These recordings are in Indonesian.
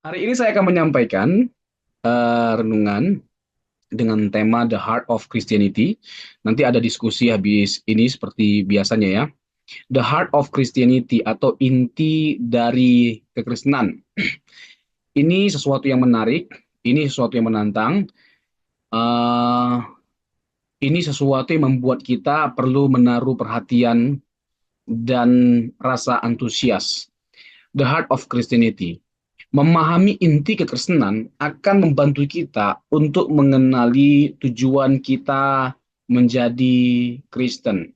Hari ini saya akan menyampaikan renungan dengan tema The Heart of Christianity. Nanti ada diskusi habis ini seperti biasanya ya. The Heart of Christianity atau inti dari kekristenan. Ini sesuatu yang menarik, ini sesuatu yang menantang, eh, ini sesuatu yang membuat kita perlu menaruh perhatian dan rasa antusias. The Heart of Christianity. Memahami inti kekristenan akan membantu kita untuk mengenali tujuan kita menjadi Kristen.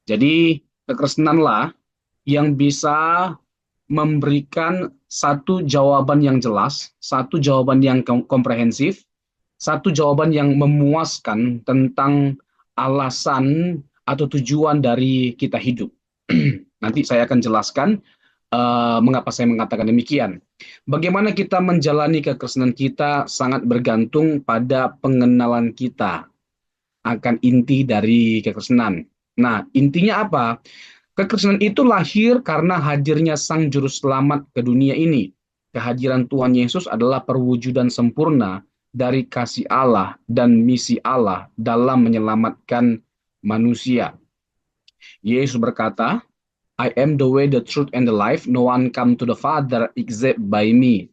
Jadi, kekristenanlah yang bisa memberikan satu jawaban yang jelas, satu jawaban yang komprehensif, satu jawaban yang memuaskan tentang alasan atau tujuan dari kita hidup. Nanti saya akan jelaskan mengapa saya mengatakan demikian. Bagaimana kita menjalani kekristenan kita sangat bergantung pada pengenalan kita akan inti dari kekristenan. Nah, intinya apa? Kekristenan itu lahir karena hadirnya Sang Juru Selamat ke dunia ini. Kehadiran Tuhan Yesus adalah perwujudan sempurna dari kasih Allah dan misi Allah dalam menyelamatkan manusia. Yesus berkata, I am the way, the truth, and the life. No one come to the Father except by me.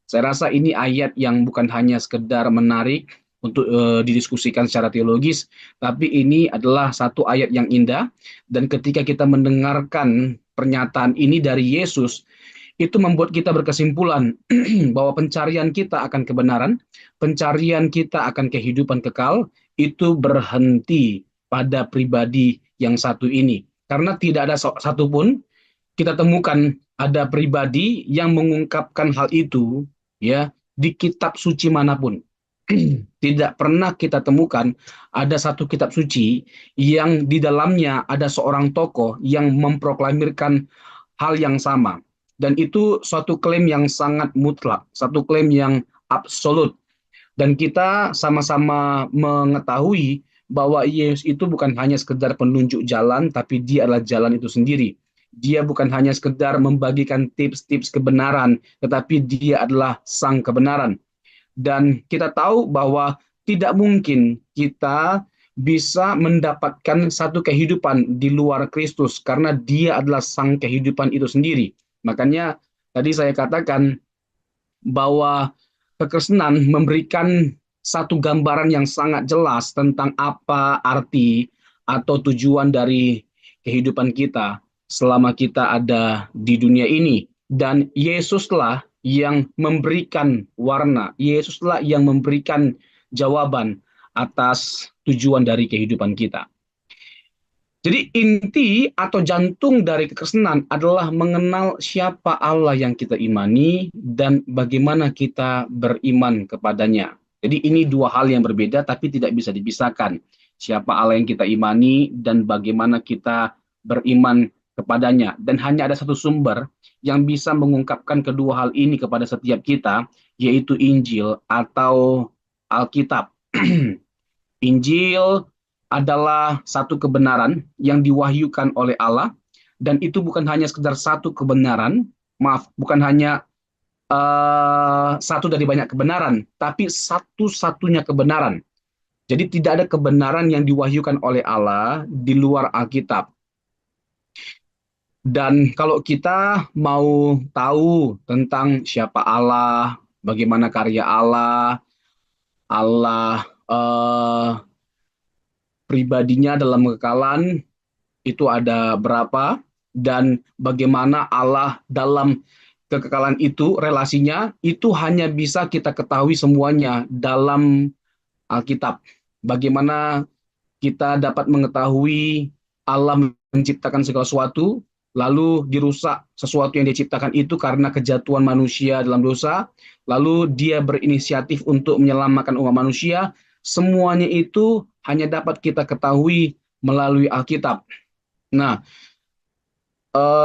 Saya rasa ini ayat yang bukan hanya sekedar menarik untuk didiskusikan secara teologis, tapi ini adalah satu ayat yang indah. Dan ketika kita mendengarkan pernyataan ini dari Yesus, itu membuat kita berkesimpulan bahwa pencarian kita akan kebenaran, pencarian kita akan kehidupan kekal, itu berhenti pada pribadi yang satu ini. Karena tidak ada satupun kita temukan ada pribadi yang mengungkapkan hal itu ya di kitab suci manapun. Tidak pernah kita temukan ada satu kitab suci yang di dalamnya ada seorang tokoh yang memproklamirkan hal yang sama. Dan itu suatu klaim yang sangat mutlak, satu klaim yang absolut. Dan kita sama-sama mengetahui bahwa Yesus itu bukan hanya sekedar penunjuk jalan, tapi dia adalah jalan itu sendiri. Dia bukan hanya sekedar membagikan tips-tips kebenaran, tetapi dia adalah sang kebenaran. Dan kita tahu bahwa tidak mungkin kita bisa mendapatkan satu kehidupan di luar Kristus karena dia adalah sang kehidupan itu sendiri. Makanya tadi saya katakan bahwa kekristenan memberikan satu gambaran yang sangat jelas tentang apa arti atau tujuan dari kehidupan kita selama kita ada di dunia ini. Dan Yesuslah yang memberikan warna, Yesuslah yang memberikan jawaban atas tujuan dari kehidupan kita. Jadi inti atau jantung dari kekristenan adalah mengenal siapa Allah yang kita imani dan bagaimana kita beriman kepadanya. Jadi ini dua hal yang berbeda tapi tidak bisa dipisahkan. Siapa Allah yang kita imani dan bagaimana kita beriman kepadanya. Dan hanya ada satu sumber yang bisa mengungkapkan kedua hal ini kepada setiap kita, yaitu Injil atau Alkitab. Injil adalah satu kebenaran yang diwahyukan oleh Allah, dan itu bukan hanya sekedar satu kebenaran, maaf, bukan hanya satu dari banyak kebenaran, tapi satu-satunya kebenaran. Jadi tidak ada kebenaran yang diwahyukan oleh Allah di luar Alkitab. Dan kalau kita mau tahu tentang siapa Allah, bagaimana karya Allah, Allah pribadinya dalam kekekalan itu ada berapa, dan bagaimana Allah dalam kekekalan itu relasinya itu hanya bisa kita ketahui semuanya dalam Alkitab. Bagaimana kita dapat mengetahui Allah menciptakan segala sesuatu, lalu dirusak sesuatu yang diciptakan itu karena kejatuhan manusia dalam dosa, lalu dia berinisiatif untuk menyelamatkan umat manusia. Semuanya itu hanya dapat kita ketahui melalui Alkitab. Nah,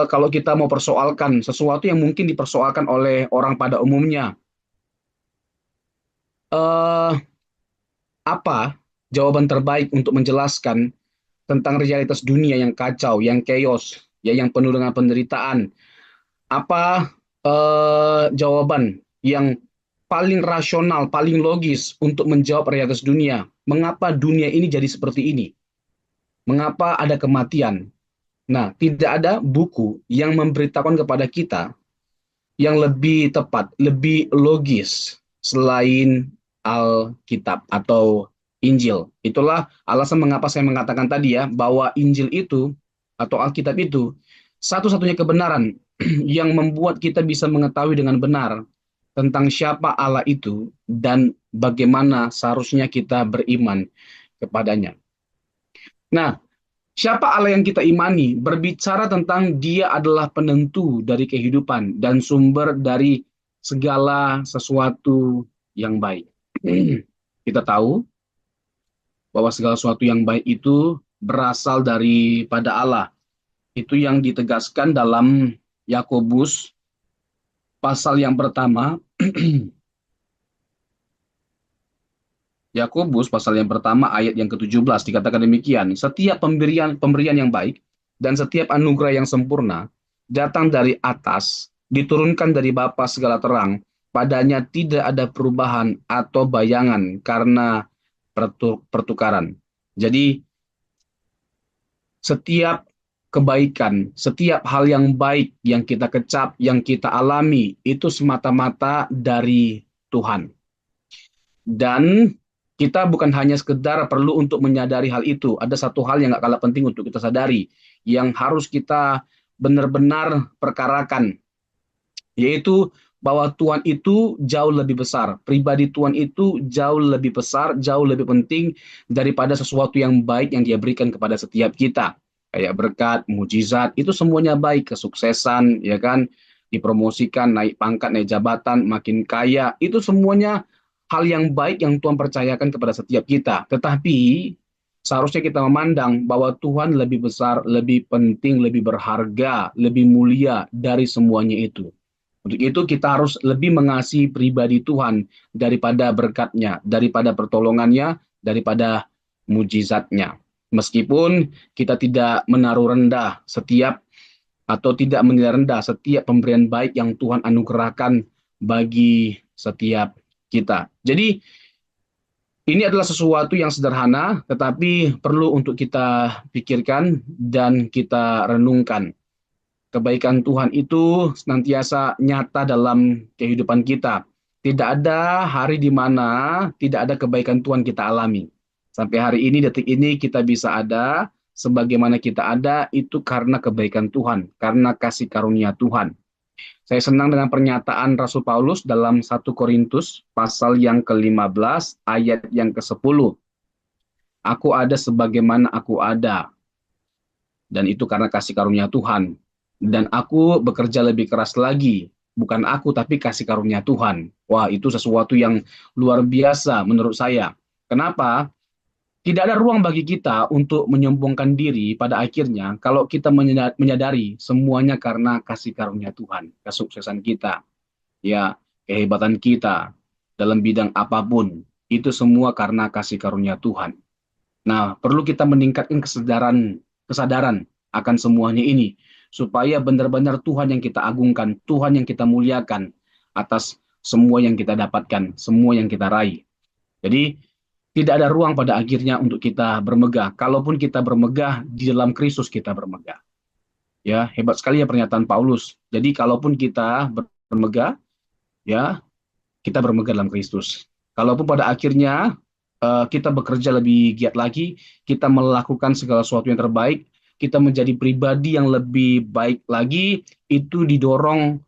kalau kita mau persoalkan sesuatu yang mungkin dipersoalkan oleh orang pada umumnya, eh, apa jawaban terbaik untuk menjelaskan tentang realitas dunia yang kacau, yang chaos, ya, yang penuh dengan penderitaan? Apa jawaban? yang paling rasional, paling logis untuk menjawab realitas dunia. Mengapa dunia ini jadi seperti ini? Mengapa ada kematian? Nah, tidak ada buku yang memberitakan kepada kita yang lebih tepat, lebih logis selain Alkitab atau Injil. Itulah alasan mengapa saya mengatakan tadi ya, bahwa Injil itu atau Alkitab itu satu-satunya kebenaran yang membuat kita bisa mengetahui dengan benar tentang siapa Allah itu dan bagaimana seharusnya kita beriman kepadanya. Nah, siapa Allah yang kita imani? Berbicara tentang Dia adalah penentu dari kehidupan dan sumber dari segala sesuatu yang baik. Kita tahu bahwa segala sesuatu yang baik itu berasal daripada Allah. Itu yang ditegaskan dalam Yakobus pasal yang pertama. Yakobus pasal yang pertama ayat yang ke-17 dikatakan demikian, setiap pemberian yang baik dan setiap anugerah yang sempurna datang dari atas, diturunkan dari Bapa segala terang, padanya tidak ada perubahan atau bayangan karena pertukaran. Jadi setiap kebaikan, setiap hal yang baik yang kita kecap, yang kita alami itu semata-mata dari Tuhan. Dan kita bukan hanya sekedar perlu untuk menyadari hal itu. Ada satu hal yang nggak kalah penting untuk kita sadari, yang harus kita benar-benar perkarakan, yaitu bahwa Tuhan itu jauh lebih besar. Pribadi Tuhan itu jauh lebih besar, jauh lebih penting daripada sesuatu yang baik yang Dia berikan kepada setiap kita. Kayak berkat, mujizat, itu semuanya baik. Kesuksesan, ya kan, dipromosikan, naik pangkat, naik jabatan, makin kaya, itu semuanya hal yang baik yang Tuhan percayakan kepada setiap kita. Tetapi seharusnya kita memandang bahwa Tuhan lebih besar, lebih penting, lebih berharga, lebih mulia dari semuanya itu. Untuk itu kita harus lebih mengasihi pribadi Tuhan daripada berkatnya, daripada pertolongannya, daripada mujizatnya. Meskipun kita tidak menaruh rendah setiap atau tidak menilai rendah setiap pemberian baik yang Tuhan anugerahkan bagi setiap kita. Jadi ini adalah sesuatu yang sederhana, tetapi perlu untuk kita pikirkan dan kita renungkan. Kebaikan Tuhan itu senantiasa nyata dalam kehidupan kita. Tidak ada hari di mana tidak ada kebaikan Tuhan kita alami. Sampai hari ini, detik ini kita bisa ada, sebagaimana kita ada, itu karena kebaikan Tuhan, karena kasih karunia Tuhan. Saya senang dengan pernyataan Rasul Paulus dalam 1 Korintus pasal yang ke-15 ayat yang ke-10. Aku ada sebagaimana aku ada, dan itu karena kasih karunia Tuhan. Dan aku bekerja lebih keras lagi, bukan aku tapi kasih karunia Tuhan. Wah, itu sesuatu yang luar biasa menurut saya. Kenapa? Tidak ada ruang bagi kita untuk menyombongkan diri pada akhirnya kalau kita menyadari semuanya karena kasih karunia Tuhan, kesuksesan kita, ya, kehebatan kita dalam bidang apapun, itu semua karena kasih karunia Tuhan. Nah, perlu kita meningkatkan kesadaran akan semuanya ini, supaya benar-benar Tuhan yang kita agungkan, Tuhan yang kita muliakan atas semua yang kita dapatkan, semua yang kita raih. Jadi, tidak ada ruang pada akhirnya untuk kita bermegah. Kalaupun kita bermegah, di dalam Kristus kita bermegah. Ya, hebat sekali ya pernyataan Paulus. Jadi, kalaupun kita bermegah, ya, kita bermegah dalam Kristus. Kalaupun pada akhirnya kita bekerja lebih giat lagi, kita melakukan segala sesuatu yang terbaik, kita menjadi pribadi yang lebih baik lagi, itu didorong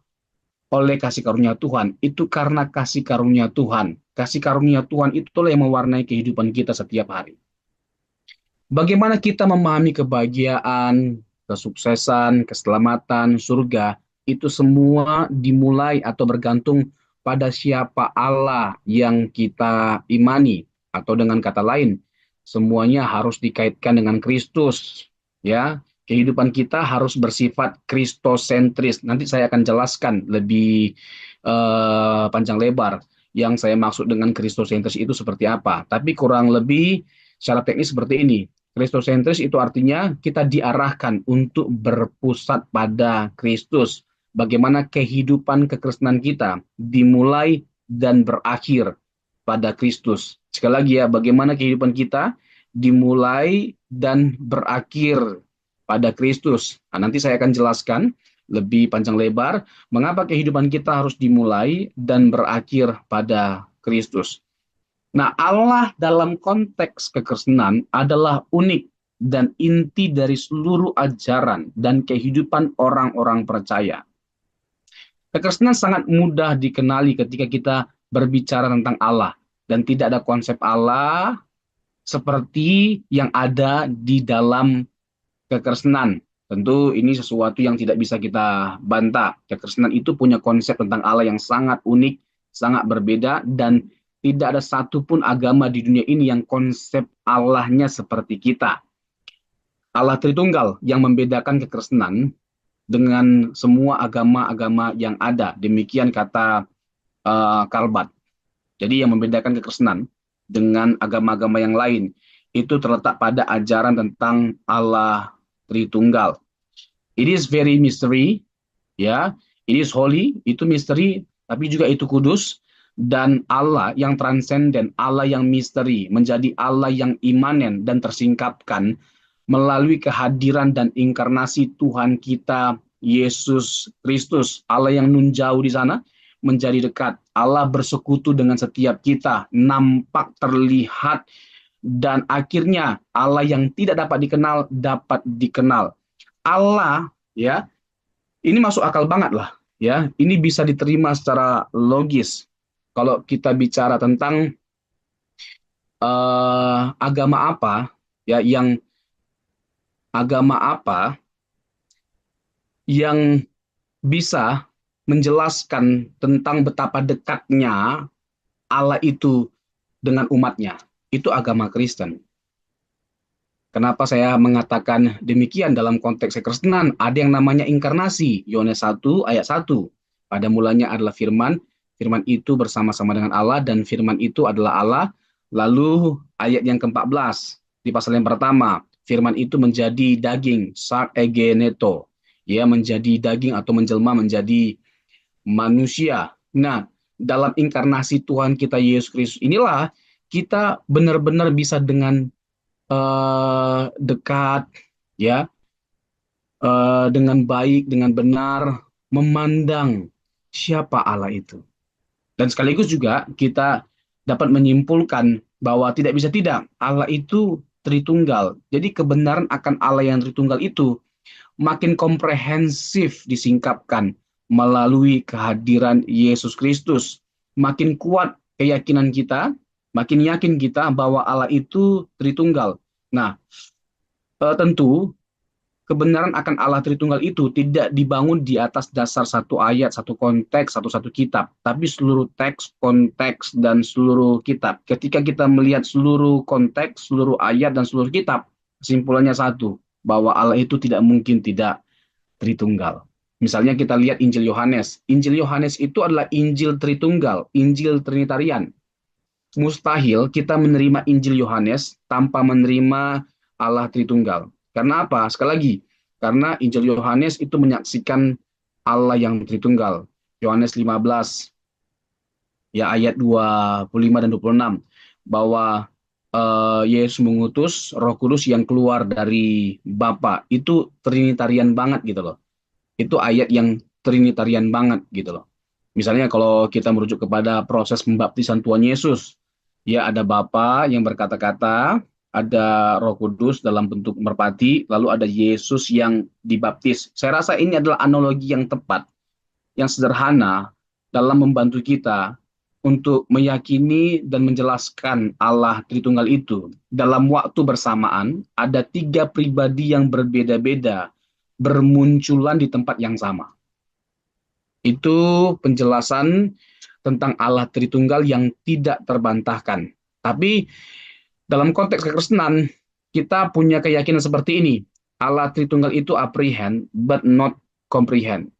oleh kasih karunia Tuhan. Itu karena kasih karunia Tuhan. Kasih karunia Tuhan itulah yang mewarnai kehidupan kita setiap hari. Bagaimana kita memahami kebahagiaan, kesuksesan, keselamatan, surga, itu semua dimulai atau bergantung pada siapa Allah yang kita imani. Atau dengan kata lain, semuanya harus dikaitkan dengan Kristus. Ya, kehidupan kita harus bersifat kristosentris. Nanti saya akan jelaskan lebih panjang lebar yang saya maksud dengan kristosentris itu seperti apa. Tapi kurang lebih secara teknis seperti ini. Kristosentris itu artinya kita diarahkan untuk berpusat pada Kristus, bagaimana kehidupan kekristenan kita dimulai dan berakhir pada Kristus. Sekali lagi ya, bagaimana kehidupan kita dimulai dan berakhir pada Kristus. Nah, nanti saya akan jelaskan lebih panjang lebar mengapa kehidupan kita harus dimulai dan berakhir pada Kristus. Nah, Allah dalam konteks kekristenan adalah unik dan inti dari seluruh ajaran dan kehidupan orang-orang percaya. Kekristenan sangat mudah dikenali ketika kita berbicara tentang Allah, dan tidak ada konsep Allah seperti yang ada di dalam kekristenan. Tentu ini sesuatu yang tidak bisa kita bantah. Kekristenan itu punya konsep tentang Allah yang sangat unik, sangat berbeda, dan tidak ada satupun agama di dunia ini yang konsep Allahnya seperti kita. Allah Tritunggal yang membedakan kekristenan dengan semua agama-agama yang ada. Demikian kata Karl Barth. Jadi yang membedakan kekristenan dengan agama-agama yang lain itu terletak pada ajaran tentang Allah Tritunggal. It is very mystery, ya. It is holy, itu misteri, tapi juga itu kudus. Dan Allah yang transenden, Allah yang misteri, menjadi Allah yang imanen dan tersingkapkan melalui kehadiran dan inkarnasi Tuhan kita Yesus Kristus. Allah yang nun jauh di sana menjadi dekat. Allah bersekutu dengan setiap kita, nampak, terlihat, dan akhirnya Allah yang tidak dapat dikenal. Allah, ya, ini masuk akal banget lah, ya. Ini bisa diterima secara logis. Kalau kita bicara tentang agama apa, ya, yang bisa menjelaskan tentang betapa dekatnya Allah itu dengan umatnya. Itu agama Kristen. Kenapa saya mengatakan demikian dalam konteks kekristenan? Ada yang namanya inkarnasi. Yohanes 1 ayat 1. Pada mulanya adalah firman. Firman itu bersama-sama dengan Allah dan firman itu adalah Allah. Lalu ayat yang ke-14 di pasal yang pertama. Firman itu menjadi daging. Sark egeneto. Ya, menjadi daging atau menjelma menjadi manusia. Nah, dalam inkarnasi Tuhan kita Yesus Kristus inilah kita benar-benar bisa dengan dekat, ya, dengan baik, dengan benar memandang siapa Allah itu. Dan sekaligus juga kita dapat menyimpulkan bahwa tidak bisa tidak, Allah itu Tritunggal. Jadi kebenaran akan Allah yang Tritunggal itu makin komprehensif disingkapkan melalui kehadiran Yesus Kristus. Makin kuat keyakinan kita, makin yakin kita bahwa Allah itu Tritunggal. Nah, tentu kebenaran akan Allah Tritunggal itu tidak dibangun di atas dasar satu ayat, satu konteks, satu kitab, tapi seluruh teks, konteks, dan seluruh kitab. Ketika kita melihat seluruh konteks, seluruh ayat, dan seluruh kitab, kesimpulannya satu, bahwa Allah itu tidak mungkin tidak Tritunggal. Misalnya kita lihat Injil Yohanes. Injil Yohanes itu adalah Injil Tritunggal, Injil Trinitarian. Mustahil kita menerima Injil Yohanes tanpa menerima Allah Tritunggal. Karena apa? Sekali lagi, karena Injil Yohanes itu menyaksikan Allah yang Tritunggal. Yohanes 15, ya, ayat 25 dan 26, bahwa Yesus mengutus Roh Kudus yang keluar dari Bapa. Itu Trinitarian banget gitu loh. Itu ayat yang Trinitarian banget gitu loh. Misalnya kalau kita merujuk kepada proses pembaptisan Tuhan Yesus, ya, ada Bapa yang berkata-kata, ada Roh Kudus dalam bentuk merpati, lalu ada Yesus yang dibaptis. Saya rasa ini adalah analogi yang tepat, yang sederhana dalam membantu kita untuk meyakini dan menjelaskan Allah Tritunggal itu. Dalam waktu bersamaan, ada 3 pribadi yang berbeda-beda bermunculan di tempat yang sama. Itu penjelasan tentang Allah Tritunggal yang tidak terbantahkan. Tapi dalam konteks kekristenan, kita punya keyakinan seperti ini. Allah Tritunggal itu apprehend, but not comprehend.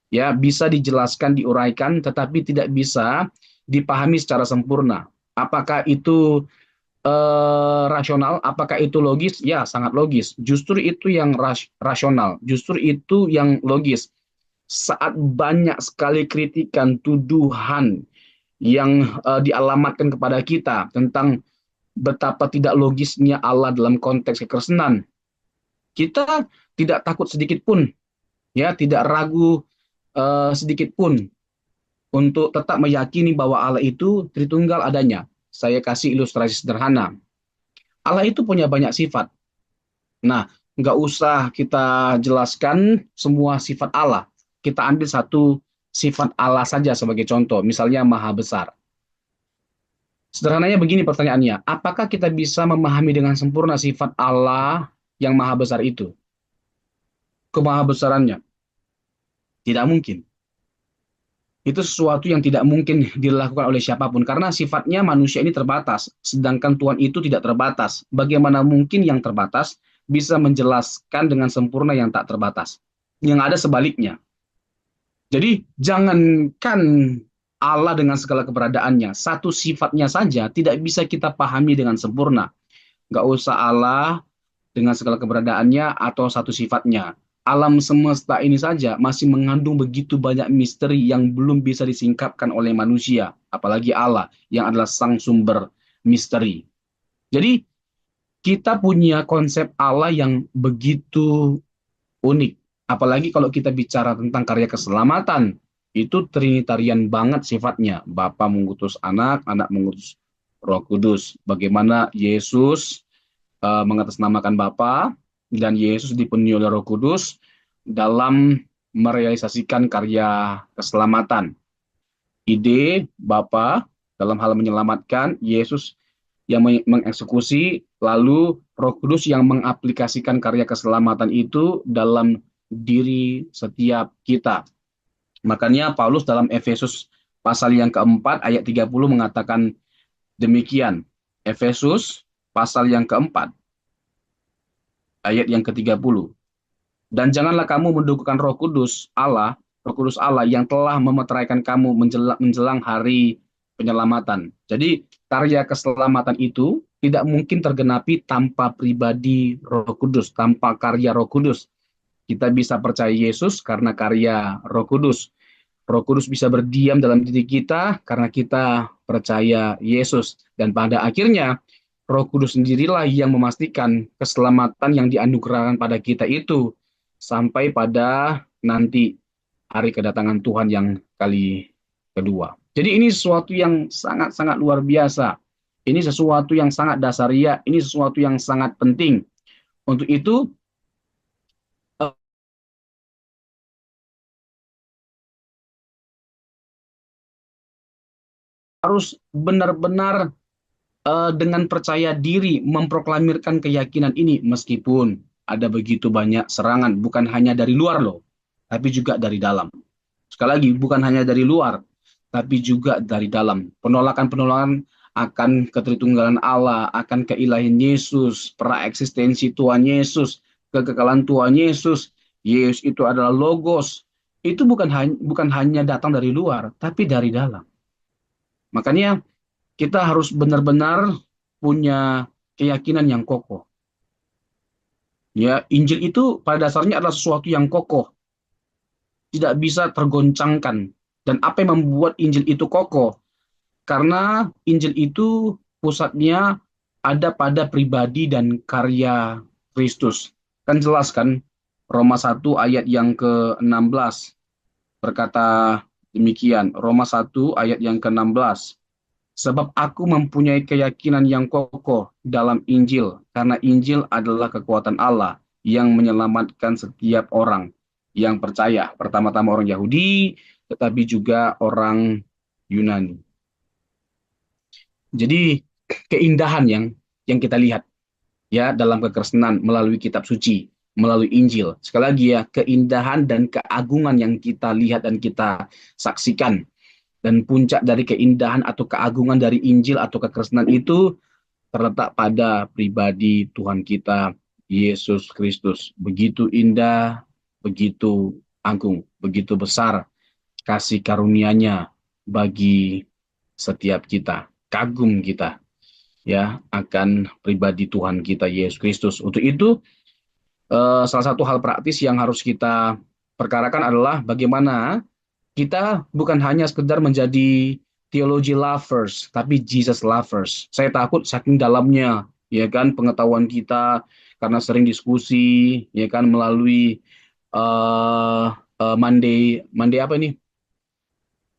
Ya, bisa dijelaskan, diuraikan, tetapi tidak bisa dipahami secara sempurna. Apakah itu rasional? Apakah itu logis? Ya, sangat logis. Justru itu yang rasional. Justru itu yang logis. saat banyak sekali kritikan, tuduhan yang dialamatkan kepada kita tentang betapa tidak logisnya Allah dalam konteks kekristenan, kita tidak takut sedikit pun, ya, tidak ragu sedikit pun untuk tetap meyakini bahwa Allah itu Tritunggal adanya. Saya kasih ilustrasi sederhana. Allah itu punya banyak sifat. Nah, nggak usah kita jelaskan semua sifat Allah. Kita ambil satu sifat Allah saja sebagai contoh, misalnya maha besar. Sederhananya begini pertanyaannya, apakah kita bisa memahami dengan sempurna sifat Allah yang maha besar itu? Kemahabesarannya? Tidak mungkin. Itu sesuatu yang tidak mungkin dilakukan oleh siapapun, karena sifatnya manusia ini terbatas, sedangkan Tuhan itu tidak terbatas. Bagaimana mungkin yang terbatas bisa menjelaskan dengan sempurna yang tak terbatas? Yang ada sebaliknya. Jadi jangankan Allah dengan segala keberadaannya, satu sifatnya saja tidak bisa kita pahami dengan sempurna. Nggak usah Allah dengan segala keberadaannya atau satu sifatnya. Alam semesta ini saja masih mengandung begitu banyak misteri yang belum bisa disingkapkan oleh manusia, apalagi Allah yang adalah sang sumber misteri. Jadi kita punya konsep Allah yang begitu unik. Apalagi kalau kita bicara tentang karya keselamatan, itu trinitarian banget sifatnya. Bapa mengutus anak, anak mengutus Roh Kudus. Bagaimana Yesus mengatasnamakan Bapa dan Yesus dipenuhi oleh Roh Kudus dalam merealisasikan karya keselamatan. Ide Bapa dalam hal menyelamatkan, Yesus yang mengeksekusi, lalu Roh Kudus yang mengaplikasikan karya keselamatan itu dalam diri setiap kita. Makanya Paulus dalam Efesus pasal yang keempat ayat 30 mengatakan demikian. Efesus pasal yang keempat ayat yang ke-30. Dan janganlah kamu mendukakan Roh Kudus Allah yang telah memeteraikan kamu menjelang hari penyelamatan. Jadi karya keselamatan itu tidak mungkin tergenapi tanpa pribadi Roh Kudus, tanpa karya Roh Kudus. Kita bisa percaya Yesus karena karya Roh Kudus. Roh Kudus bisa berdiam dalam diri kita karena kita percaya Yesus. Dan pada akhirnya Roh Kudus sendirilah yang memastikan keselamatan yang dianugerahkan pada kita itu sampai pada nanti hari kedatangan Tuhan yang kali kedua. Jadi ini sesuatu yang sangat-sangat luar biasa. Ini sesuatu yang sangat dasaria, ini sesuatu yang sangat penting. Untuk itu, harus benar-benar dengan percaya diri memproklamirkan keyakinan ini meskipun ada begitu banyak serangan, bukan hanya dari luar loh, tapi juga dari dalam. Sekali lagi, bukan hanya dari luar, tapi juga dari dalam. Penolakan-penolakan akan ketritunggalan Allah, akan keilahian Yesus, praeksistensi Tuhan Yesus, kekekalan Tuhan Yesus. Yesus itu adalah logos. Itu bukan hanya datang dari luar, tapi dari dalam. Makanya kita harus benar-benar punya keyakinan yang kokoh. Ya, Injil itu pada dasarnya adalah sesuatu yang kokoh, tidak bisa tergoncangkan. Dan apa yang membuat Injil itu kokoh? Karena Injil itu pusatnya ada pada pribadi dan karya Kristus. Kan jelas kan, Roma 1 ayat yang ke-16 berkata demikian. Roma 1 ayat yang ke-16. Sebab aku mempunyai keyakinan yang kokoh dalam Injil, karena Injil adalah kekuatan Allah yang menyelamatkan setiap orang yang percaya. Pertama-tama orang Yahudi, tetapi juga orang Yunani. Jadi keindahan yang kita lihat ya dalam kekristenan melalui kitab suci, melalui Injil. Sekali lagi ya, keindahan dan keagungan yang kita lihat dan kita saksikan. Dan puncak dari keindahan atau keagungan dari Injil atau kekristenan itu terletak pada pribadi Tuhan kita, Yesus Kristus. Begitu indah, begitu agung, begitu besar kasih karunia-Nya bagi setiap kita. Kagum kita ya akan pribadi Tuhan kita Yesus Kristus. Untuk itu salah satu hal praktis yang harus kita perkarakan adalah bagaimana kita bukan hanya sekedar menjadi theology lovers, tapi Jesus lovers. Saya takut saking dalamnya, ya kan, pengetahuan kita karena sering diskusi, ya kan, melalui uh, Monday, Monday apa ini?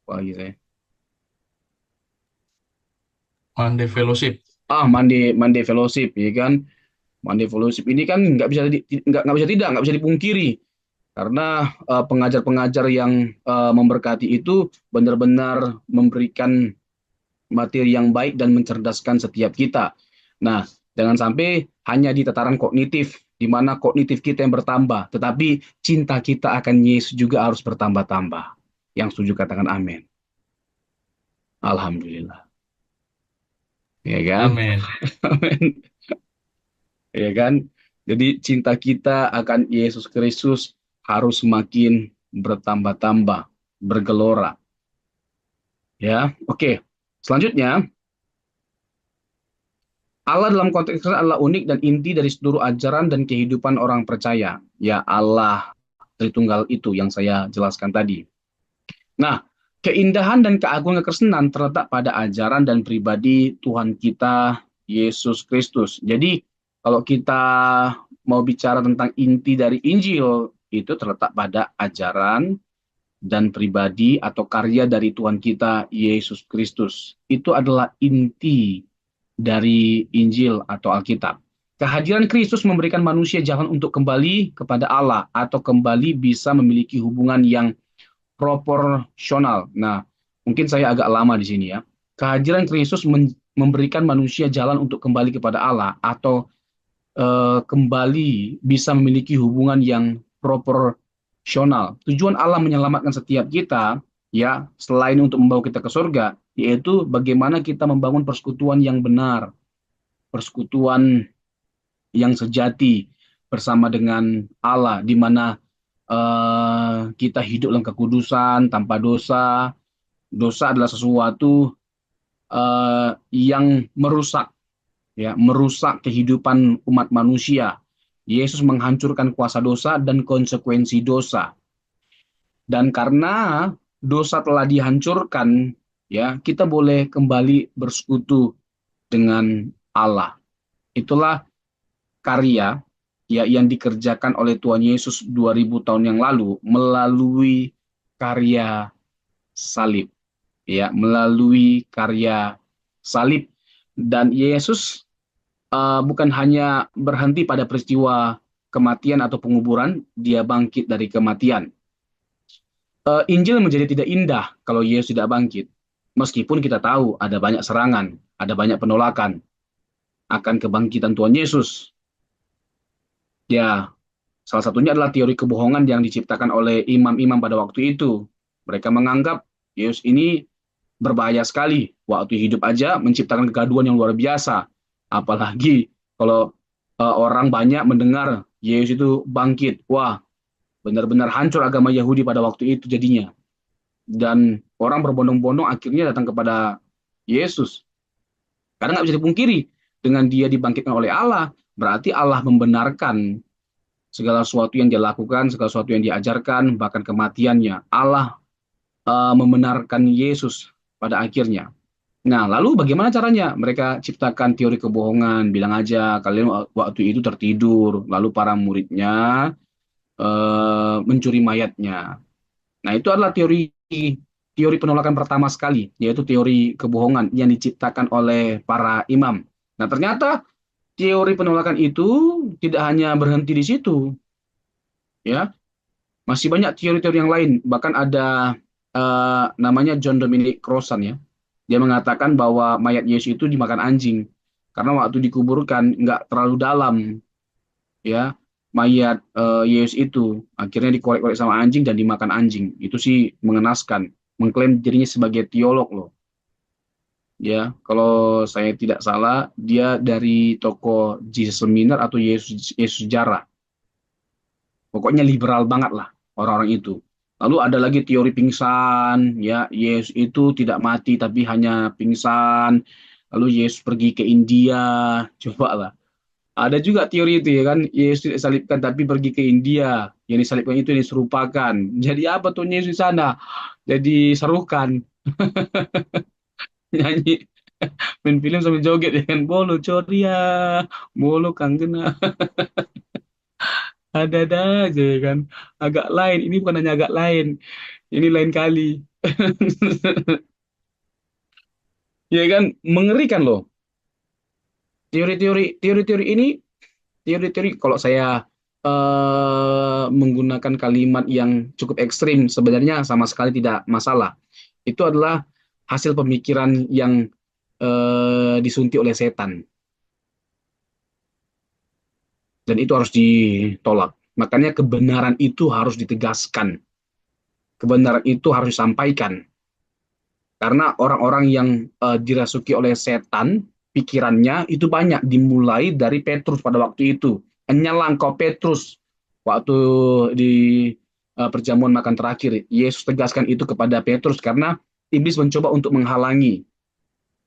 Wah, gitu ya. Monday Fellowship. Monday, Monday Fellowship, ya kan. Monday Fellowship ini kan nggak bisa dipungkiri karena pengajar-pengajar yang memberkati itu benar-benar memberikan materi yang baik dan mencerdaskan setiap kita. Nah, jangan sampai hanya di tataran kognitif, di mana kognitif kita yang bertambah, tetapi cinta kita akan Yesus juga harus bertambah-tambah. Yang setuju katakan amin. Alhamdulillah. Ya kan? Amin. Amin. Ya kan? Jadi cinta kita akan Yesus Kristus harus semakin bertambah-tambah, bergelora. Ya, oke. Selanjutnya, Allah dalam konteks Kristen adalah unik dan inti dari seluruh ajaran dan kehidupan orang percaya. Ya, Allah Tritunggal itu yang saya jelaskan tadi. Nah, keindahan dan keagungan kekristenan terletak pada ajaran dan pribadi Tuhan kita Yesus Kristus. Jadi, kalau kita mau bicara tentang inti dari Injil, itu terletak pada ajaran dan pribadi atau karya dari Tuhan kita Yesus Kristus. Itu adalah inti dari Injil atau Alkitab. Kehadiran Kristus memberikan manusia jalan untuk kembali kepada Allah atau kembali bisa memiliki hubungan yang proporsional. Nah, mungkin saya agak lama di sini ya. Kehadiran Kristus memberikan manusia jalan untuk kembali kepada Allah atau kembali bisa memiliki hubungan yang proporsional. Tujuan Allah menyelamatkan setiap kita, ya, selain untuk membawa kita ke surga, yaitu bagaimana kita membangun persekutuan yang benar, persekutuan yang sejati bersama dengan Allah, di mana kita hidup dalam kekudusan, tanpa dosa. Dosa adalah sesuatu yang merusak, ya, merusak kehidupan umat manusia. Yesus menghancurkan kuasa dosa dan konsekuensi dosa. Dan karena dosa telah dihancurkan, ya, kita boleh kembali bersekutu dengan Allah. Itulah karya, ya, yang dikerjakan oleh Tuhan Yesus 2000 tahun yang lalu melalui karya salib, ya, melalui karya salib. Dan Yesus bukan hanya berhenti pada peristiwa kematian atau penguburan, dia bangkit dari kematian. Injil menjadi tidak indah kalau Yesus tidak bangkit. Meskipun kita tahu ada banyak serangan, ada banyak penolakan akan kebangkitan Tuhan Yesus. Ya, salah satunya adalah teori kebohongan yang diciptakan oleh imam-imam pada waktu itu. Mereka menganggap Yesus ini berbahaya sekali. Waktu hidup aja menciptakan kegaduhan yang luar biasa. Apalagi kalau orang banyak mendengar Yesus itu bangkit. Wah, benar-benar hancur agama Yahudi pada waktu itu jadinya. Dan orang berbondong-bondong akhirnya datang kepada Yesus. Karena nggak bisa dipungkiri, dengan dia dibangkitkan oleh Allah, berarti Allah membenarkan segala sesuatu yang dia lakukan, segala sesuatu yang diajarkan, bahkan kematiannya. Allah membenarkan Yesus pada akhirnya. Nah, lalu bagaimana caranya? Mereka ciptakan teori kebohongan, bilang aja kalian waktu itu tertidur, lalu para muridnya mencuri mayatnya. Nah, itu adalah teori teori penolakan pertama sekali, yaitu teori kebohongan yang diciptakan oleh para imam. Nah, ternyata teori penolakan itu tidak hanya berhenti di situ, ya. Masih banyak teori-teori yang lain. Bahkan ada namanya John Dominic Crossan, ya. Dia mengatakan bahwa mayat Yesus itu dimakan anjing karena waktu dikuburkan nggak terlalu dalam, ya, mayat Yesus itu akhirnya dikorek-korek sama anjing dan dimakan anjing. Itu sih mengenaskan, mengklaim dirinya sebagai teolog loh. Ya, kalau saya tidak salah, dia dari toko Jesus Seminar atau Yesus Yesus Sejarah. Pokoknya liberal banget lah orang-orang itu. Lalu ada lagi teori pingsan, ya, Yesus itu tidak mati tapi hanya pingsan. Lalu Yesus pergi ke India, coba lah. Ada juga teori itu ya kan, Yesus disalibkan tapi pergi ke India. Yang disalibkan itu diserupakan. Jadi apa tuh Yesus di sana? Jadi serukan, nyanyi, main film sambil joget ya kan. Bolo Coria, Bolo Kanggena. Ada-ada aja ya kan. Agak lain, ini bukan hanya agak lain. Ini lain kali. Ya kan, mengerikan loh. Teori-teori ini, teori-teori kalau saya menggunakan kalimat yang cukup ekstrim sebenarnya sama sekali tidak masalah. Itu adalah hasil pemikiran yang disuntik oleh setan dan itu harus ditolak. Makanya kebenaran itu harus ditegaskan. Kebenaran itu harus disampaikan. Karena orang-orang yang dirasuki oleh setan, pikirannya itu banyak. Dimulai dari Petrus pada waktu itu. Hanyalah engkau Petrus. Waktu di perjamuan makan terakhir, Yesus tegaskan itu kepada Petrus karena iblis mencoba untuk menghalangi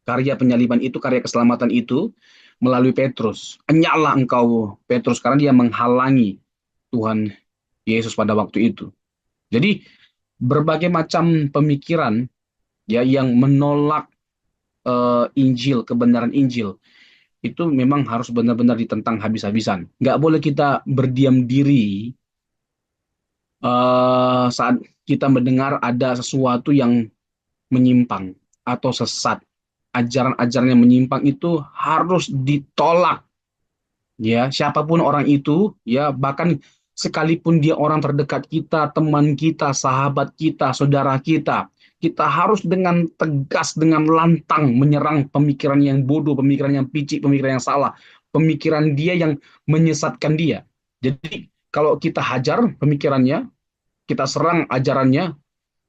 karya penyaliban itu, karya keselamatan itu melalui Petrus. Hanyalah engkau Petrus, karena dia menghalangi Tuhan Yesus pada waktu itu. Jadi berbagai macam pemikiran ya yang menolak Injil, kebenaran Injil, itu memang harus benar-benar ditentang habis-habisan. Nggak boleh kita berdiam diri saat kita mendengar ada sesuatu yang menyimpang atau sesat. Ajaran-ajaran yang menyimpang itu harus ditolak. Ya, siapapun orang itu, ya bahkan sekalipun dia orang terdekat kita, teman kita, sahabat kita, saudara kita harus dengan tegas, dengan lantang menyerang pemikiran yang bodoh, pemikiran yang picik, pemikiran yang salah, pemikiran dia yang menyesatkan dia. Jadi kalau kita hajar pemikirannya, kita serang ajarannya,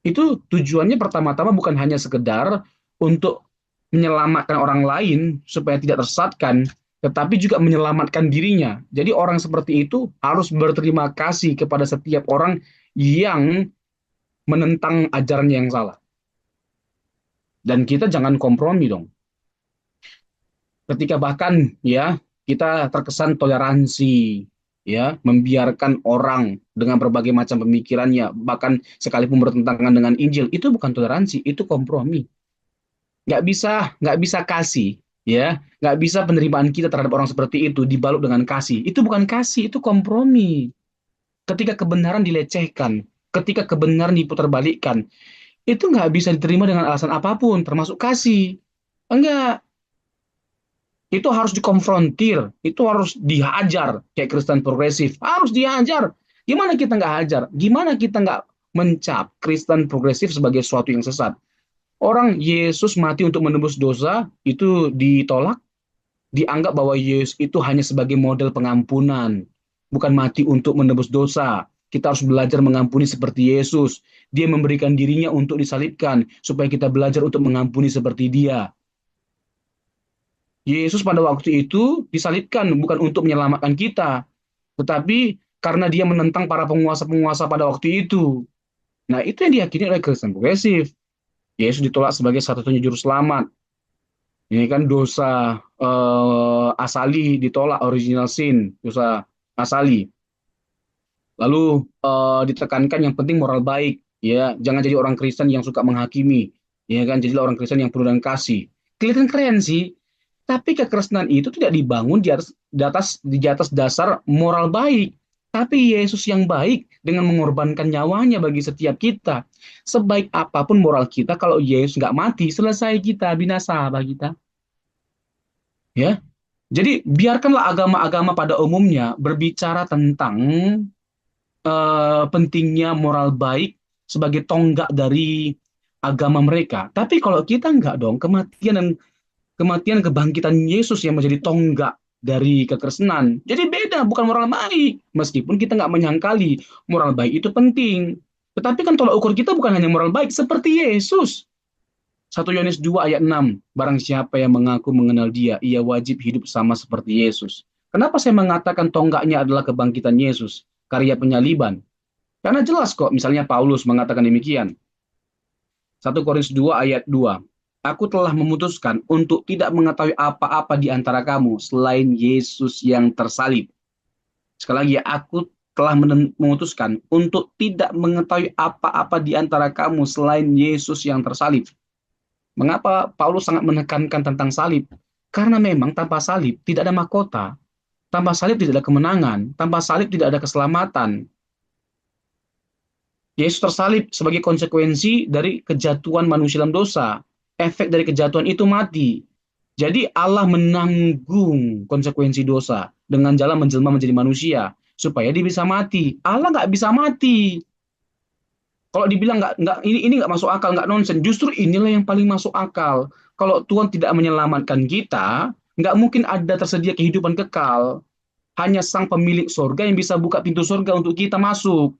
itu tujuannya pertama-tama bukan hanya sekedar untuk menyelamatkan orang lain supaya tidak tersesatkan, tetapi juga menyelamatkan dirinya. Jadi orang seperti itu harus berterima kasih kepada setiap orang yang menentang ajaran yang salah. Dan kita jangan kompromi dong. Ketika bahkan ya kita terkesan toleransi, ya membiarkan orang dengan berbagai macam pemikirannya, bahkan sekalipun bertentangan dengan Injil, itu bukan toleransi, itu kompromi. Nggak bisa kasih, ya nggak bisa penerimaan kita terhadap orang seperti itu dibalut dengan kasih. Itu bukan kasih, itu kompromi. Ketika kebenaran dilecehkan, ketika kebenaran diputarbalikkan, itu nggak bisa diterima dengan alasan apapun, termasuk kasih. Enggak, itu harus dikonfrontir, itu harus dihajar kayak Kristen progresif, harus dihajar. Gimana kita nggak hajar? Gimana kita nggak mencap Kristen progresif sebagai sesuatu yang sesat? Orang Yesus mati untuk menebus dosa itu ditolak, dianggap bahwa Yesus itu hanya sebagai model pengampunan, bukan mati untuk menebus dosa. Kita harus belajar mengampuni seperti Yesus. Dia memberikan dirinya untuk disalibkan supaya kita belajar untuk mengampuni seperti Dia. Yesus pada waktu itu disalibkan bukan untuk menyelamatkan kita, tetapi karena dia menentang para penguasa-penguasa pada waktu itu. Nah, itu yang diyakini oleh Kristen progresif. Yesus ditolak sebagai satu-satunya juru selamat. Ini kan dosa asali ditolak, original sin, dosa asali. Lalu ditekankan yang penting moral baik, ya, jangan jadi orang Kristen yang suka menghakimi, ya kan, jadilah orang Kristen yang penuh dengan kasih. Kelihatan keren sih, tapi kekristenan itu tidak dibangun di atas dasar moral baik. Tapi Yesus yang baik dengan mengorbankan nyawanya bagi setiap kita. Sebaik apapun moral kita, kalau Yesus nggak mati, selesai kita, binasa bagi kita. Ya, jadi biarkanlah agama-agama pada umumnya berbicara tentang pentingnya moral baik sebagai tonggak dari agama mereka. Tapi kalau kita enggak dong, kematian kebangkitan Yesus yang menjadi tonggak dari kekristenan. Jadi beda, bukan moral baik. Meskipun kita nggak menyangkali moral baik itu penting. Tetapi kan tolak ukur kita bukan hanya moral baik, seperti Yesus. 1 Yohanes 2 ayat 6, barang siapa yang mengaku mengenal dia, ia wajib hidup sama seperti Yesus. Kenapa saya mengatakan tonggaknya adalah kebangkitan Yesus, karya penyaliban? Karena jelas kok, misalnya Paulus mengatakan demikian. 1 Korintus 2 ayat 2. aku telah memutuskan untuk tidak mengetahui apa-apa di antara kamu selain Yesus yang tersalib. Sekali lagi, aku telah memutuskan untuk tidak mengetahui apa-apa di antara kamu selain Yesus yang tersalib. Mengapa Paulus sangat menekankan tentang salib? Karena memang tanpa salib tidak ada mahkota, tanpa salib tidak ada kemenangan, tanpa salib tidak ada keselamatan. Yesus tersalib sebagai konsekuensi dari kejatuhan manusia dalam dosa. Efek dari kejatuhan itu mati. Jadi Allah menanggung konsekuensi dosa dengan jalan menjelma menjadi manusia supaya dia bisa mati. Allah nggak bisa mati. Kalau dibilang nggak ini nggak masuk akal, nggak nonsen. Justru inilah yang paling masuk akal. Kalau Tuhan tidak menyelamatkan kita, nggak mungkin ada tersedia kehidupan kekal. Hanya Sang Pemilik Sorga yang bisa buka pintu sorga untuk kita masuk.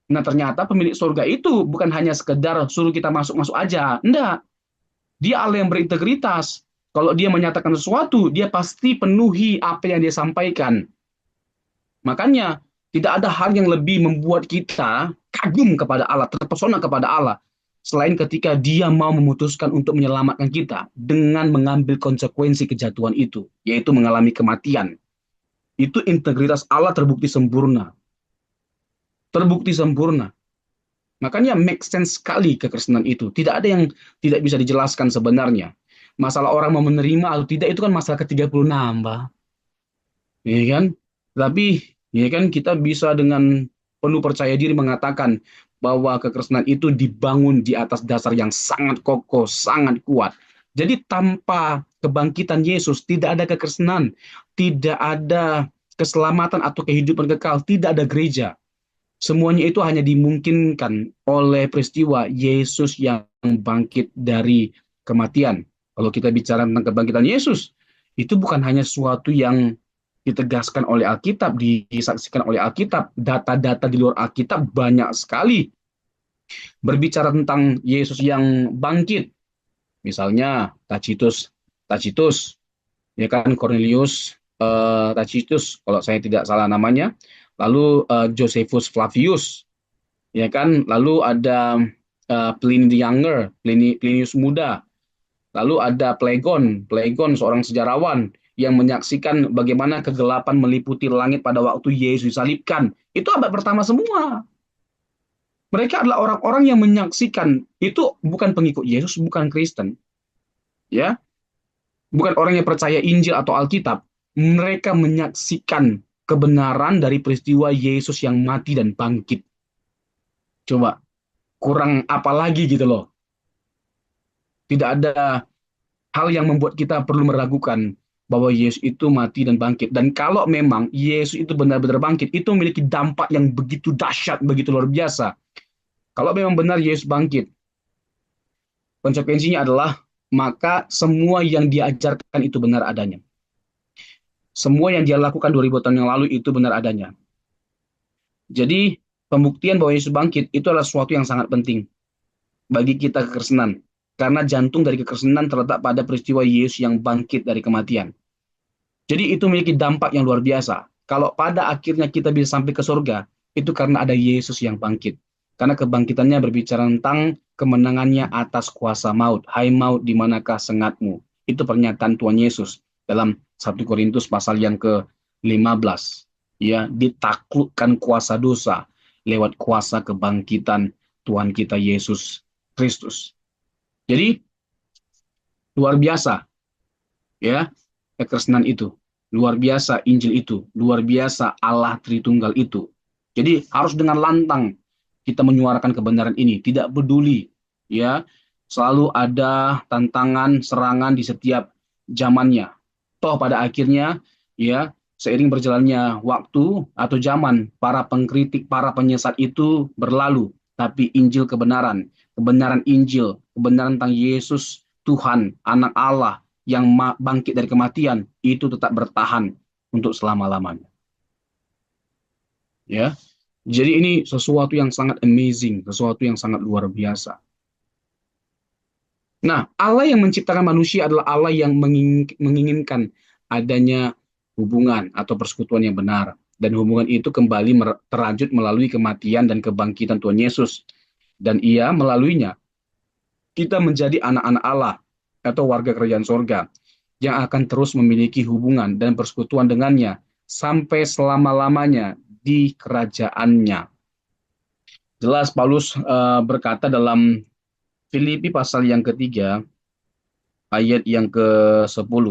Nah, ternyata pemilik surga itu bukan hanya sekedar suruh kita masuk-masuk aja. Enggak. Dia Allah yang berintegritas. Kalau dia menyatakan sesuatu, dia pasti penuhi apa yang dia sampaikan. Makanya, tidak ada hal yang lebih membuat kita kagum kepada Allah, terpesona kepada Allah, selain ketika dia mau memutuskan untuk menyelamatkan kita dengan mengambil konsekuensi kejatuhan itu, yaitu mengalami kematian. Itu integritas Allah terbukti sempurna. Terbukti sempurna. Makanya make sense sekali kekristenan itu. Tidak ada yang tidak bisa dijelaskan sebenarnya. Masalah orang mau menerima atau tidak itu kan masalah ke-36, Pak. Ya kan? Tapi ya kan kita bisa dengan penuh percaya diri mengatakan bahwa kekristenan itu dibangun di atas dasar yang sangat kokoh, sangat kuat. Jadi tanpa kebangkitan Yesus tidak ada kekristenan, tidak ada keselamatan atau kehidupan kekal, tidak ada gereja. Semuanya itu hanya dimungkinkan oleh peristiwa Yesus yang bangkit dari kematian. Kalau kita bicara tentang kebangkitan Yesus, itu bukan hanya sesuatu yang ditegaskan oleh Alkitab, disaksikan oleh Alkitab. Data-data di luar Alkitab banyak sekali berbicara tentang Yesus yang bangkit. Misalnya Tacitus, Tacitus, ya kan, Cornelius Tacitus, kalau saya tidak salah namanya. Lalu Josephus Flavius, ya kan, lalu ada Pliny the Younger, Plinius Muda, lalu ada Phlegon seorang sejarawan yang menyaksikan bagaimana kegelapan meliputi langit pada waktu Yesus disalibkan. Itu abad pertama semua. Mereka adalah orang-orang yang menyaksikan. Itu bukan pengikut Yesus, bukan Kristen, ya, bukan orang yang percaya Injil atau Alkitab. Mereka menyaksikan kebenaran dari peristiwa Yesus yang mati dan bangkit. Coba, kurang apa lagi gitu loh. Tidak ada hal yang membuat kita perlu meragukan bahwa Yesus itu mati dan bangkit. Dan kalau memang Yesus itu benar-benar bangkit, itu memiliki dampak yang begitu dahsyat, begitu luar biasa. Kalau memang benar Yesus bangkit, konsekuensinya adalah maka semua yang diajarkan itu benar adanya. Semua yang dia lakukan 2000 tahun yang lalu itu benar adanya. Jadi pembuktian bahwa Yesus bangkit itu adalah sesuatu yang sangat penting bagi kita kekristenan. Karena jantung dari kekristenan terletak pada peristiwa Yesus yang bangkit dari kematian. Jadi itu memiliki dampak yang luar biasa. Kalau pada akhirnya kita bisa sampai ke surga, itu karena ada Yesus yang bangkit. Karena kebangkitannya berbicara tentang kemenangannya atas kuasa maut. Hai maut, di manakah sengatmu? Itu pernyataan Tuhan Yesus dalam 1 Korintus pasal yang ke-15. Ya, ditaklukkan kuasa dosa lewat kuasa kebangkitan Tuhan kita Yesus Kristus. Jadi luar biasa, ya, kekristenan itu, luar biasa Injil itu, luar biasa Allah Tritunggal itu. Jadi harus dengan lantang kita menyuarakan kebenaran ini, tidak peduli, ya, selalu ada tantangan, serangan di setiap zamannya. Toh pada akhirnya, ya, seiring berjalannya waktu atau zaman, para pengkritik, para penyesat itu berlalu, tapi Injil kebenaran, kebenaran Injil, kebenaran tentang Yesus, Tuhan, anak Allah yang bangkit dari kematian, itu tetap bertahan untuk selama-lamanya. Ya, jadi ini sesuatu yang sangat amazing, sesuatu yang sangat luar biasa. Nah, Allah yang menciptakan manusia adalah Allah yang menginginkan adanya hubungan atau persekutuan yang benar. Dan hubungan itu kembali terlanjut melalui kematian dan kebangkitan Tuhan Yesus. Dan ia melaluinya, kita menjadi anak-anak Allah. atau warga kerajaan sorga yang akan terus memiliki hubungan dan persekutuan dengannya sampai selama-lamanya di kerajaannya. Jelas Paulus berkata dalam Filipi pasal yang ketiga, ayat yang ke-10,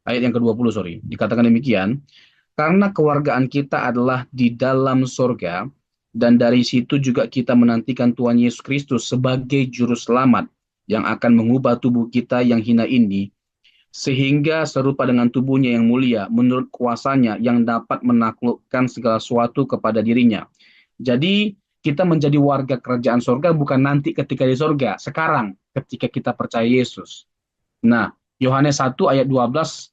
ayat yang ke-20, sorry, dikatakan demikian, karena kewargaan kita adalah di dalam sorga, dan dari situ juga kita menantikan Tuhan Yesus Kristus sebagai juru selamat yang akan mengubah tubuh kita yang hina ini, sehingga serupa dengan tubuhnya yang mulia, menurut kuasanya yang dapat menaklukkan segala sesuatu kepada dirinya. Jadi, kita menjadi warga kerajaan sorga bukan nanti ketika di sorga, sekarang ketika kita percaya Yesus. Nah, Yohanes 1 ayat 12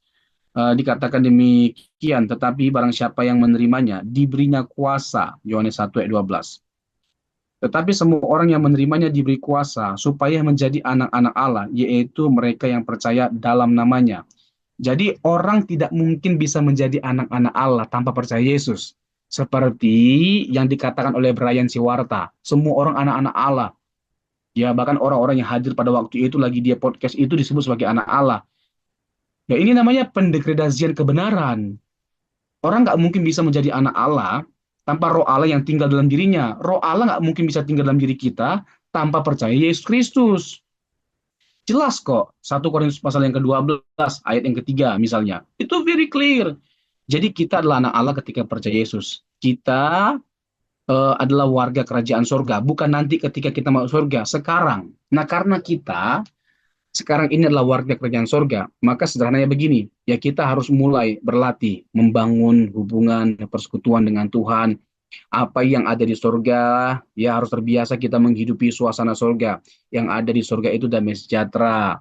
dikatakan demikian, tetapi barang siapa yang menerimanya, diberinya kuasa, Yohanes 1 ayat 12. Tetapi semua orang yang menerimanya diberi kuasa, supaya menjadi anak-anak Allah, yaitu mereka yang percaya dalam namanya. Jadi orang tidak mungkin bisa menjadi anak-anak Allah tanpa percaya Yesus. Seperti yang dikatakan oleh Brian Siwarta, semua orang anak-anak Allah. Ya, bahkan orang-orang yang hadir pada waktu itu lagi dia podcast itu disebut sebagai anak Allah. Ya, ini namanya pendegradasian kebenaran. Orang nggak mungkin bisa menjadi anak Allah tanpa roh Allah yang tinggal dalam dirinya. Roh Allah nggak mungkin bisa tinggal dalam diri kita tanpa percaya Yesus Kristus. Jelas kok, 1 Korintus pasal yang ke-12, ayat yang ketiga misalnya. Itu very clear. Jadi kita adalah anak Allah ketika percaya Yesus. Kita adalah warga kerajaan sorga. Bukan nanti ketika kita masuk sorga, sekarang. Nah, karena kita sekarang ini adalah warga kerajaan sorga, maka sederhananya begini, ya kita harus mulai berlatih, membangun hubungan, persekutuan dengan Tuhan. Apa yang ada di sorga, ya harus terbiasa kita menghidupi suasana sorga. Yang ada di sorga itu damai sejahtera,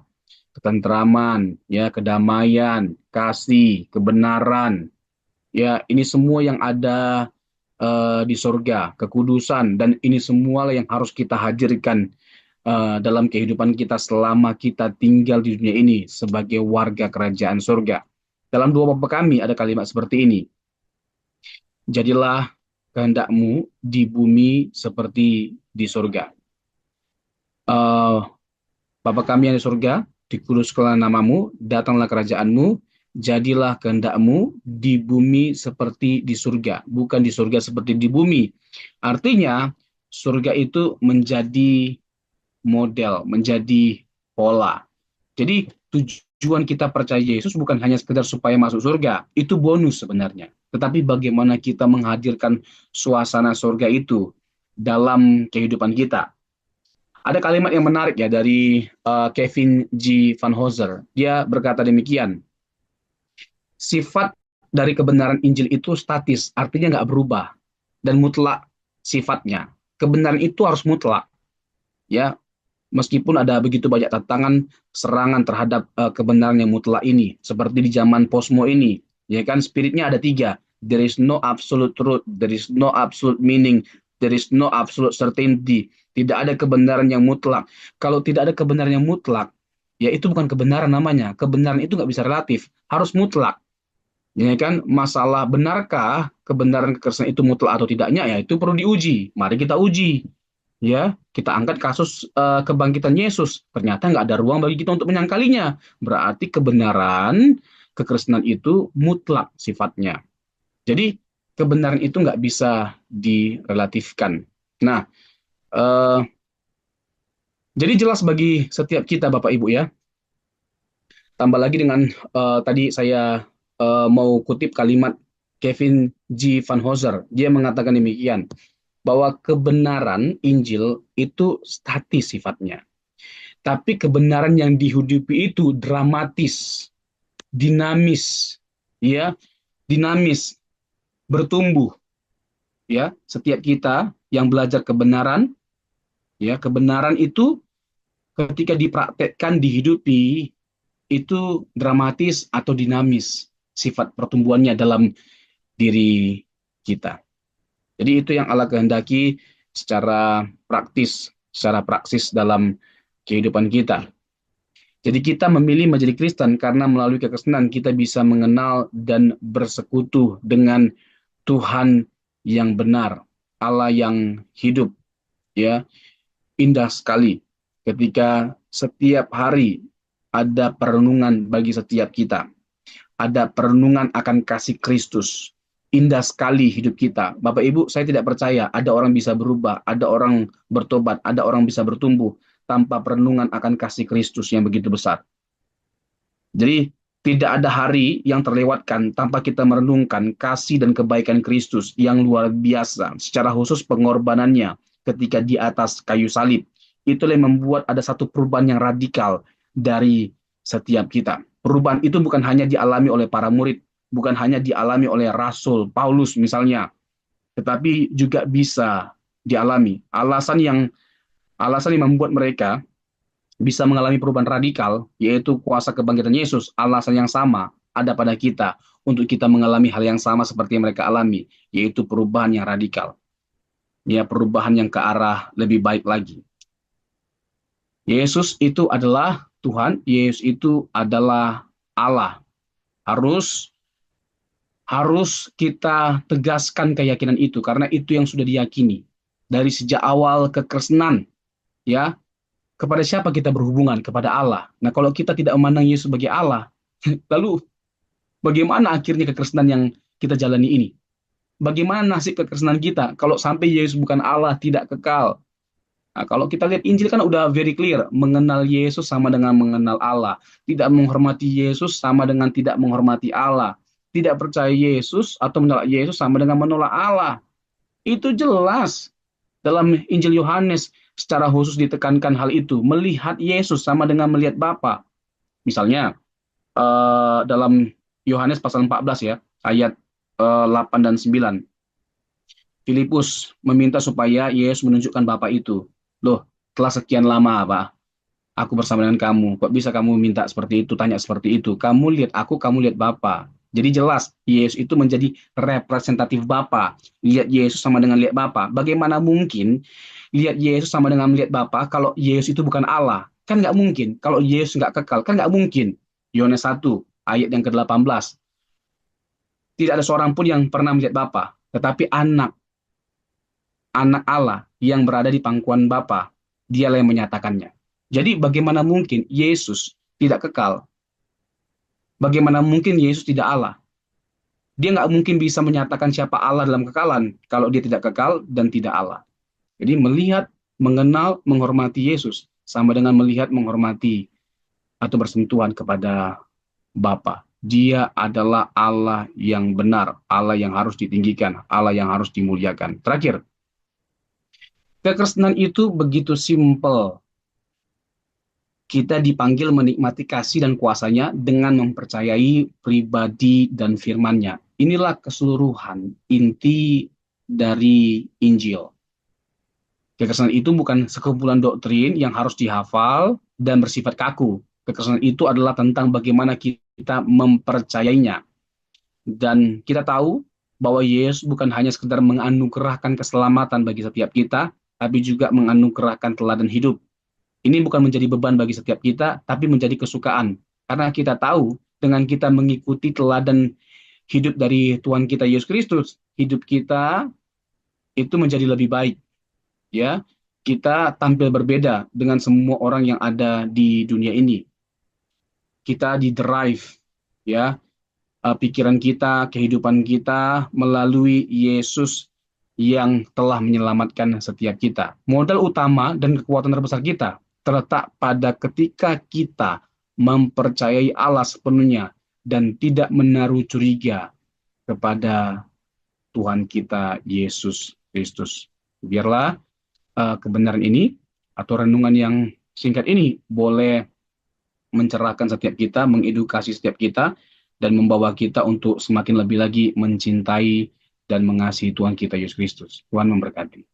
ketentraman, ya kedamaian, kasih, kebenaran. Ya, ini semua yang ada di sorga, kekudusan, dan ini semua yang harus kita hadirkan dalam kehidupan kita selama kita tinggal di dunia ini sebagai warga kerajaan surga. Dalam dua Bapa kami ada kalimat seperti ini. Jadilah kehendakmu di bumi seperti di surga. Bapa kami yang di surga, dikuduskanlah namamu, datanglah kerajaanmu, jadilah kehendakmu di bumi seperti di surga. Bukan di surga seperti di bumi. Artinya, surga itu menjadi model, menjadi pola. Jadi tujuan kita percaya Yesus bukan hanya sekedar supaya masuk surga, itu bonus sebenarnya. Tetapi bagaimana kita menghadirkan suasana surga itu dalam kehidupan kita. Ada kalimat yang menarik ya dari Kevin G. Van Hooser. Dia berkata demikian, sifat dari kebenaran Injil itu statis, artinya nggak berubah dan mutlak sifatnya. Kebenaran itu harus mutlak. Ya, meskipun ada begitu banyak tantangan serangan terhadap kebenaran yang mutlak ini, seperti di zaman posmo ini, ya kan spiritnya ada tiga. There is no absolute truth, there is no absolute meaning, there is no absolute certainty. Tidak ada kebenaran yang mutlak. Kalau tidak ada kebenaran yang mutlak, ya itu bukan kebenaran namanya. Kebenaran itu nggak bisa relatif, harus mutlak. Ya kan, masalah benarkah kebenaran kekristenan itu mutlak atau tidaknya, ya itu perlu diuji. Mari kita uji. Ya, kita angkat kasus kebangkitan Yesus. Ternyata nggak ada ruang bagi kita untuk menyangkalinya. Berarti kebenaran kekristenan itu mutlak sifatnya. Jadi kebenaran itu nggak bisa direlatifkan. Nah, jadi jelas bagi setiap kita Bapak Ibu ya. Tambah lagi dengan tadi saya mau kutip kalimat Kevin G. Van Hooser. Dia mengatakan demikian, bahwa kebenaran Injil itu statis sifatnya. Tapi kebenaran yang dihidupi itu dramatis, dinamis, ya, dinamis, bertumbuh. Ya, setiap kita yang belajar kebenaran, ya, kebenaran itu ketika dipraktekkan, dihidupi, itu dramatis atau dinamis sifat pertumbuhannya dalam diri kita. Jadi itu yang Allah kehendaki secara praksis dalam kehidupan kita. Jadi kita memilih menjadi Kristen karena melalui kekristenan kita bisa mengenal dan bersekutu dengan Tuhan yang benar, Allah yang hidup, ya, indah sekali. ketika setiap hari ada perenungan bagi setiap kita, ada perenungan akan kasih Kristus. Indah sekali hidup kita. Bapak Ibu, saya tidak percaya ada orang bisa berubah, ada orang bertobat, ada orang bisa bertumbuh tanpa perenungan akan kasih Kristus yang begitu besar. Jadi tidak ada hari yang terlewatkan tanpa kita merenungkan kasih dan kebaikan Kristus yang luar biasa, secara khusus pengorbanannya ketika di atas kayu salib. Itulah yang membuat ada satu perubahan yang radikal dari setiap kita. Perubahan itu bukan hanya dialami oleh para murid, bukan hanya dialami oleh Rasul Paulus misalnya, tetapi juga bisa dialami. Alasan yang membuat mereka bisa mengalami perubahan radikal, yaitu kuasa kebangkitan Yesus, alasan yang sama ada pada kita untuk kita mengalami hal yang sama seperti yang mereka alami, yaitu perubahan yang radikal. Ya, perubahan yang ke arah lebih baik lagi. Yesus itu adalah Tuhan, Yesus itu adalah Allah. Harus kita tegaskan keyakinan itu, karena itu yang sudah diyakini dari sejak awal kekristenan, ya. Kepada siapa kita berhubungan? Kepada Allah. Nah, kalau kita tidak memandang Yesus sebagai Allah, lalu bagaimana akhirnya kekristenan yang kita jalani ini? Bagaimana nasib kekristenan kita kalau sampai Yesus bukan Allah, tidak kekal? Nah, kalau kita lihat Injil kan udah very clear, mengenal Yesus sama dengan mengenal Allah. Tidak menghormati Yesus sama dengan tidak menghormati Allah. Tidak percaya Yesus atau menolak Yesus sama dengan menolak Allah. Itu jelas dalam Injil Yohanes secara khusus ditekankan hal itu. Melihat Yesus sama dengan melihat Bapa. Misalnya dalam Yohanes pasal 14 ya, ayat 8 dan 9. Filipus meminta supaya Yesus menunjukkan Bapa itu. Loh, telah sekian lama Pak, aku bersama dengan kamu. Kok bisa kamu minta seperti itu, tanya seperti itu? Kamu lihat aku, kamu lihat Bapa. Jadi jelas, Yesus itu menjadi representatif Bapa. Lihat Yesus sama dengan lihat Bapa. Bagaimana mungkin lihat Yesus sama dengan melihat Bapa kalau Yesus itu bukan Allah? Kan nggak mungkin. Kalau Yesus nggak kekal, kan nggak mungkin. Yohanes 1, ayat yang ke-18. Tidak ada seorang pun yang pernah melihat Bapa, tetapi anak Allah yang berada di pangkuan Bapa, dialah yang menyatakannya. Jadi bagaimana mungkin Yesus tidak kekal? Bagaimana mungkin Yesus tidak Allah? Dia nggak mungkin bisa menyatakan siapa Allah dalam kekalan kalau dia tidak kekal dan tidak Allah. Jadi melihat, mengenal, menghormati Yesus sama dengan melihat, menghormati atau bersentuhan kepada Bapa. Dia adalah Allah yang benar, Allah yang harus ditinggikan, Allah yang harus dimuliakan. Terakhir, kekristenan itu begitu simpel. Kita dipanggil menikmati kasih dan kuasanya dengan mempercayai pribadi dan firman-Nya. Inilah keseluruhan inti dari Injil. Kekristenan itu bukan sekumpulan doktrin yang harus dihafal dan bersifat kaku. Kekristenan itu adalah tentang bagaimana kita mempercayainya. Dan kita tahu bahwa Yesus bukan hanya sekedar menganugerahkan keselamatan bagi setiap kita, tapi juga menganugerahkan teladan hidup. Ini bukan menjadi beban bagi setiap kita, tapi menjadi kesukaan. Karena kita tahu dengan kita mengikuti teladan hidup dari Tuhan kita Yesus Kristus, hidup kita itu menjadi lebih baik. Ya, kita tampil berbeda dengan semua orang yang ada di dunia ini. Kita di-drive, ya, pikiran kita, kehidupan kita melalui Yesus yang telah menyelamatkan setiap kita. Modal utama dan kekuatan terbesar kita terletak pada ketika kita mempercayai Allah sepenuhnya dan tidak menaruh curiga kepada Tuhan kita Yesus Kristus. Biarlah kebenaran ini atau renungan yang singkat ini boleh mencerahkan setiap kita, mengedukasi setiap kita, dan membawa kita untuk semakin lebih lagi mencintai dan mengasihi Tuhan kita Yesus Kristus. Tuhan memberkati.